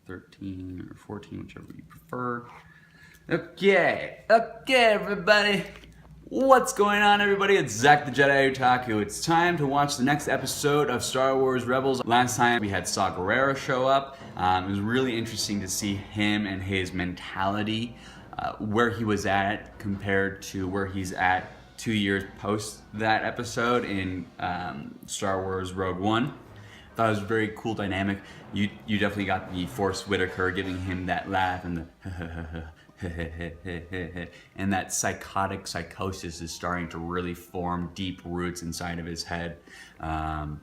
13 or 14, whichever you prefer. Okay, everybody. What's going on, everybody? It's Zach the Jedi Otaku. It's time to watch the next episode of Star Wars Rebels. Last time we had Saw Gerrera show up. It was really interesting to see him and his mentality, where he was at compared to where he's at 2 years post that episode in Star Wars Rogue One. Thought it was a very cool dynamic. You definitely got the Forrest Whitaker giving him that laugh and the and that psychosis is starting to really form deep roots inside of his head. I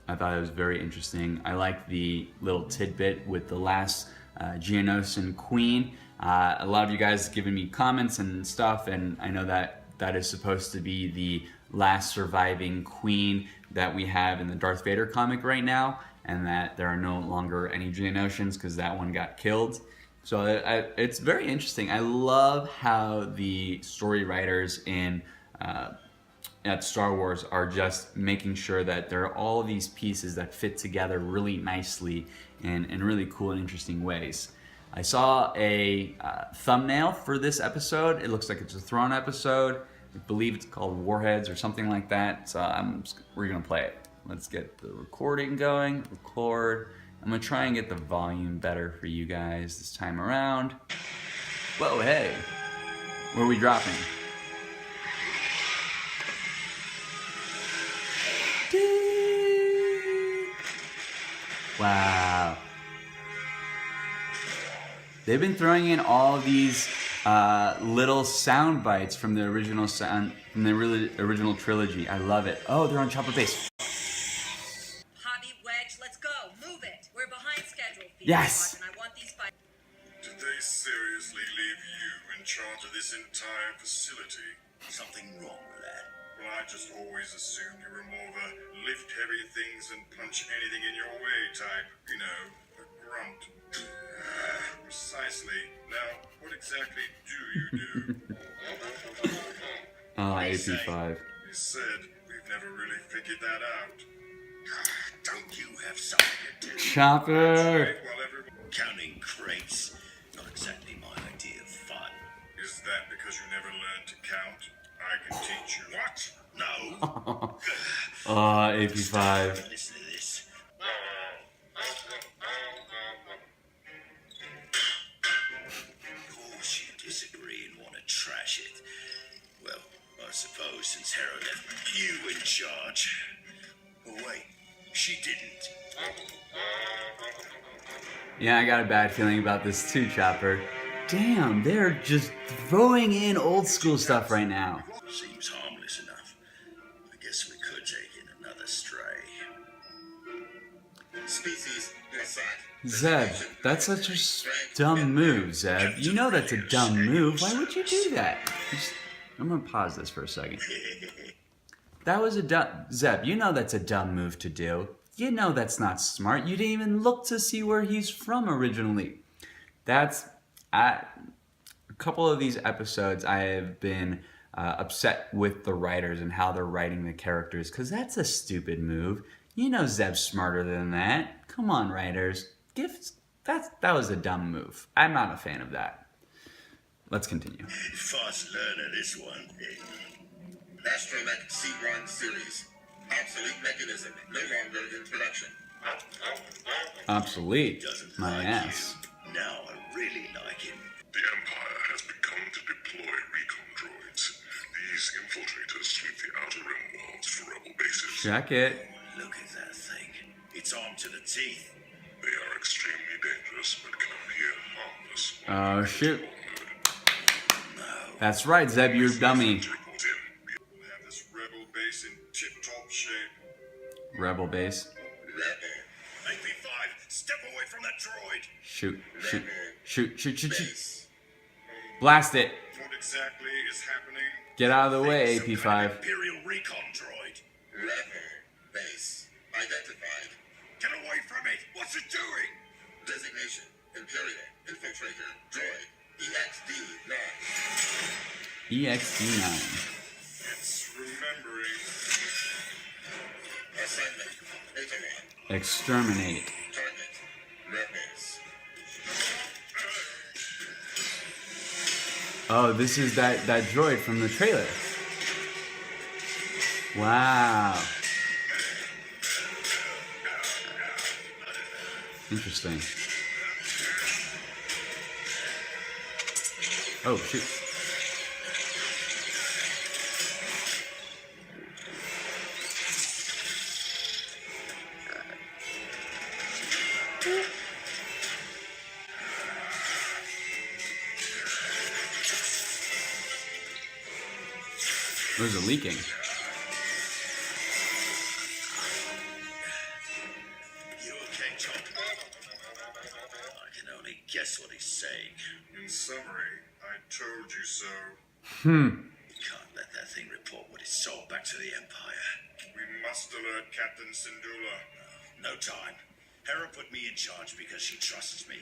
thought it was very interesting. I like the little tidbit with the last Geonosian queen. A lot of you guys giving me comments and stuff, and I know that is supposed to be the last surviving queen that we have in the Darth Vader comic right now, and that there are no longer any Geonosians because that one got killed. So it's very interesting. I love how the story writers at Star Wars are just making sure that there are all of these pieces that fit together really nicely in really cool and interesting ways. I saw a thumbnail for this episode. It looks like it's a Thrawn episode. I believe it's called Warheads or something like that. So we're gonna play it. Let's get the recording going. Record. I'm gonna try and get the volume better for you guys this time around. Whoa, hey. Where are we dropping? Wow. They've been throwing in all these little sound bites from the original original trilogy. I love it. Oh, they're on Chopper Base. Yes! And I want these by... Did they seriously leave you in charge of this entire facility? Something wrong with that? Well, I just always assumed you were more of a lift heavy things and punch anything in your way type. You know, a grunt. Precisely. Now, what exactly do you do? AP5. You said we've never really figured that out. Don't you have something to do? Chopper! Counting crates. Not exactly my idea of fun. Is that because you never learned to count? I can teach you. What? No. AP5. Listen to this. Of course you disagree and want to trash it. Well, I suppose since Hera left you in charge. Oh wait, she didn't. Yeah, I got a bad feeling about this too, Chopper. Damn, they're just throwing in old school stuff right now. Seems harmless enough. I guess we could take in another stray. Species Zeb, that's such a dumb move, Zeb. You know that's a dumb move. Why would you do that? I'm gonna pause this for a second. That was a dumb... Zeb, you know that's a dumb move to do. You know that's not smart. You didn't even look to see where he's from originally. A couple of these episodes I have been upset with the writers and how they're writing the characters, because that's a stupid move. You know Zeb's smarter than that. Come on, writers. That was a dumb move. I'm not a fan of that. Let's continue. Fast learner, this one. Astromech C1 series. Obsolete mechanism, no longer in production. Obsolete? My ass. Now I really like him. The Empire has begun to deploy recon droids. These infiltrators sweep the outer rim worlds for rebel bases. Check it. Look at that thing. It's armed to the teeth. They are extremely dangerous, but can appear harmless. Oh, shoot. No. That's right, Zeb, you're a dummy. We have this rebel base in tip-top shape. Rebel base. AP5, step away from that droid. Shoot. Blast it. What exactly is happening? Get out of the way, Some kind of AP5. Imperial recon droid. Rebel base identified. Get away from it! What's it doing? Designation Imperial Infiltrator Droid EXD-9. EXD9. It's remembering. Assignment Beta 1. Exterminate. Target Rebels. Oh, this is that droid from the trailer. Wow. Interesting. Oh, shoot. Those are leaking. You okay, Chop? I can only guess what he's saying. In summary, I told you so. You can't let that thing report what it saw back to the Empire. We must alert Captain Syndulla. No time. Hera put me in charge because she trusts me.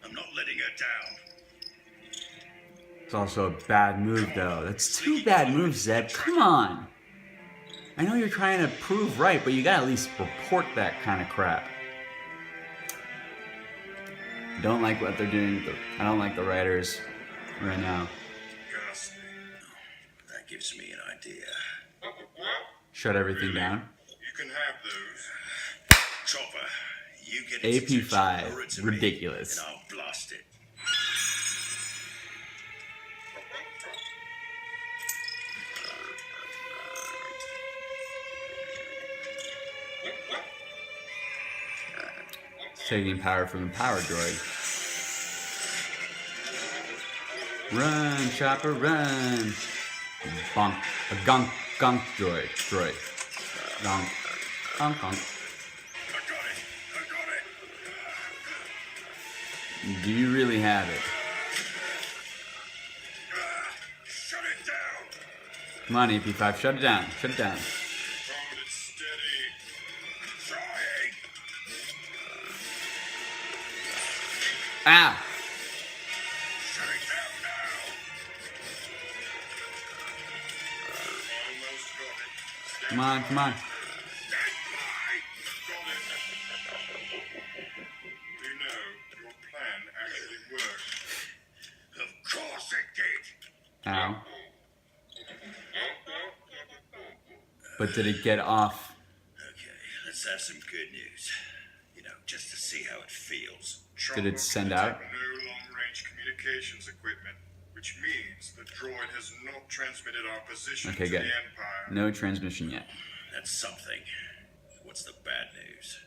I'm not letting her down. It's also a bad move, though. That's two bad moves, Zeb. Come on. I know you're trying to prove right, but you gotta at least report that kind of crap. Don't like what they're doing. I don't like the writers right now. Ghastly. That gives me an idea. Shut everything down. You can have those. Chopper, you get its AP5, attention, lure it to me, ridiculous. and I'll blast it. Taking power from the power droid. Run, Chopper, run! Bonk. A gunk droid. Gonk. Gonk, gonk. I got it. Do you really have it? Shut it down. Come on, AP5, shut it down. Shut it down. Hold it steady. Trying. Ah! Shut it down now. Almost got it. Stand Come on, come on. Stand by. Got it. You know, your plan actually worked. Of course it did. Ow. But did it get off? Okay, let's have some good news. You know, just to see how it feels. Did it send Chopper out? can detect no long-range communications equipment, which means the droid has not transmitted our position Okay, to good. the Empire. No transmission yet. That's something. What's the bad news?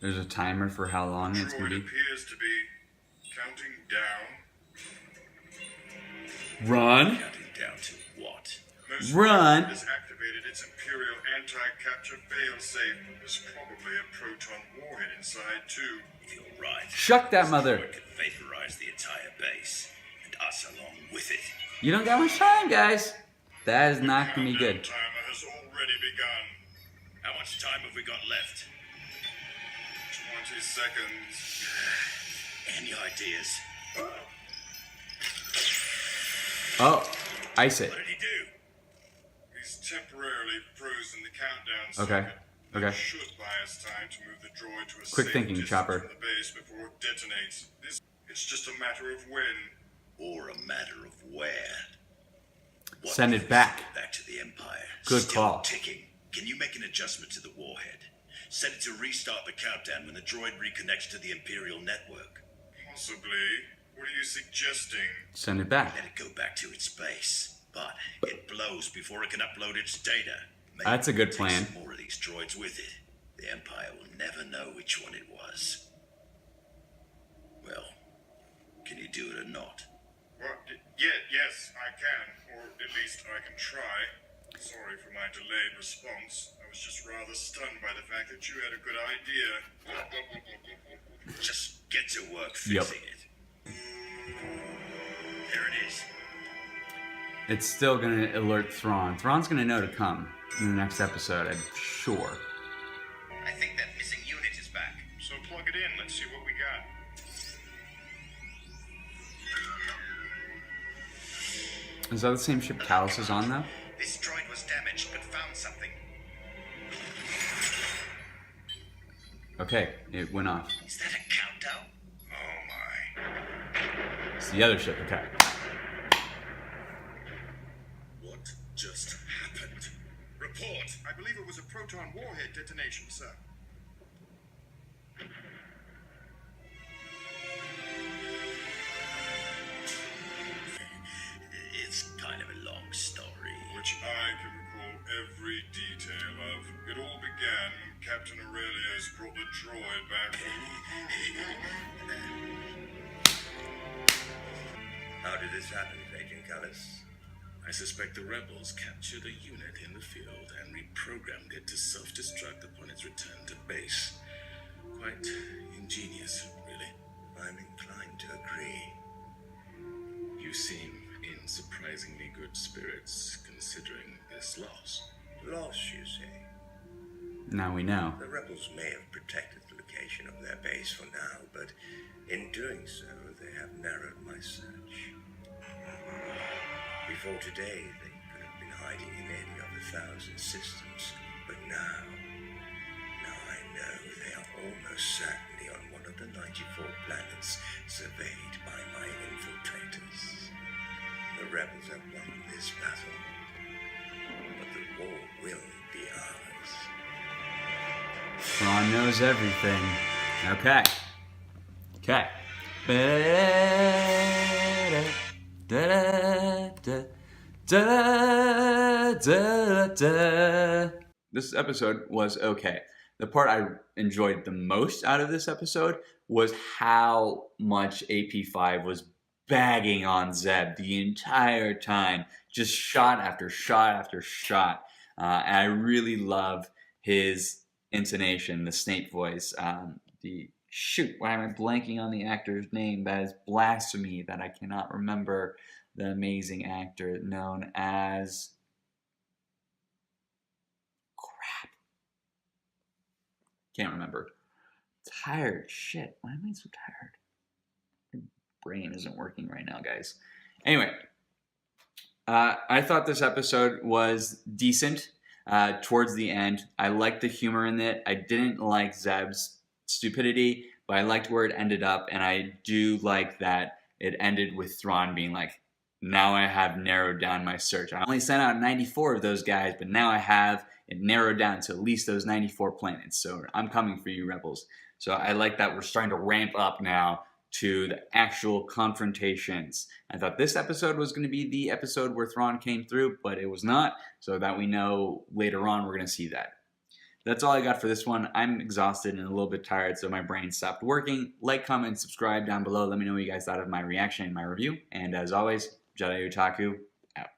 There's a timer for how long it's gonna Droid be. appears to be counting down. Run! Counting down to what? Most Run. likely it has activated its Imperial anti-capture failsafe. There's probably a proton warhead inside too. You're right. Shuck that mother. It could vaporize the entire base, and us along with it. You don't got much time, guys. That is not gonna be Countdown good. timer has already begun. How much time have we got left? 20 seconds. Any ideas? Oh, ice it. What did he do? He's temporarily frozen the countdown Okay, circuit. okay. That should buy us time to move the droid to a Quick safe thinking, distance Chopper. from the base before it detonates. It's just a matter of when. Or a matter of where? What Send if it we back. send it back to the Empire. Good Still call. Ticking. Can you make an adjustment to the warhead? Set it to restart the countdown when the droid reconnects to the Imperial network. Possibly. What are you suggesting? Send it back. Let it go back to its base. But it blows before it can upload its data. Maybe That's a good take plan. some more of these droids with it. The Empire will never know which one it was. Well, can you do it or not? What? Yes, I can. Or at least I can try. Sorry for my delayed response. I was just rather stunned by the fact that you had a good idea. Just get to work Yep. fixing it. There it is. It's still gonna alert Thrawn. Thrawn's gonna know to come in the next episode, I'm sure. I think that missing unit is back. So plug it in. Let's see what we got. Is that the same ship Callus is on, though? This droid was damaged, but found something. Okay, it went off. Is that a countdown? Oh my. It's the other ship, okay. proton warhead detonation, sir. It's kind of a long story. Which I can recall every detail of. It all began when Captain Aurelius brought the droid back from... How did this happen, Agent Callis? I suspect the rebels captured a unit in the field and reprogrammed it to self-destruct upon its return to base. Quite ingenious, really. I'm inclined to agree. You seem in surprisingly good spirits considering this loss. Loss, you say? Now we know. The rebels may have protected the location of their base for now, but in doing so, they have narrowed my search. Before today, they could have been hiding in any of the 1,000 systems, but now I know they are almost certainly on one of the 94 planets surveyed by my infiltrators. The rebels have won this battle, but the war will be ours. Ron knows everything. Okay. This episode was okay. The part I enjoyed the most out of this episode was how much AP5 was bagging on Zeb the entire time. Just shot after shot after shot. And I really love his intonation, the Snape voice. Why am I blanking on the actor's name? That is blasphemy that I cannot remember the amazing actor known as... Crap. Can't remember. Tired. Shit. Why am I so tired? My brain isn't working right now, guys. Anyway, I thought this episode was decent towards the end. I liked the humor in it. I didn't like Zeb's stupidity, but I liked where it ended up, and I do like that it ended with Thrawn being like, now I have narrowed down my search. I only sent out 94 of those guys, but now I have it narrowed down to at least those 94 planets. So I'm coming for you, rebels. So I like that we're starting to ramp up now to the actual confrontations. I thought this episode was going to be the episode where Thrawn came through, but it was not. So that we know later on we're going to see that. That's all I got for this one. I'm exhausted and a little bit tired, so my brain stopped working. Like, comment, subscribe down below. Let me know what you guys thought of my reaction and my review. And as always, Jedi Otaku out.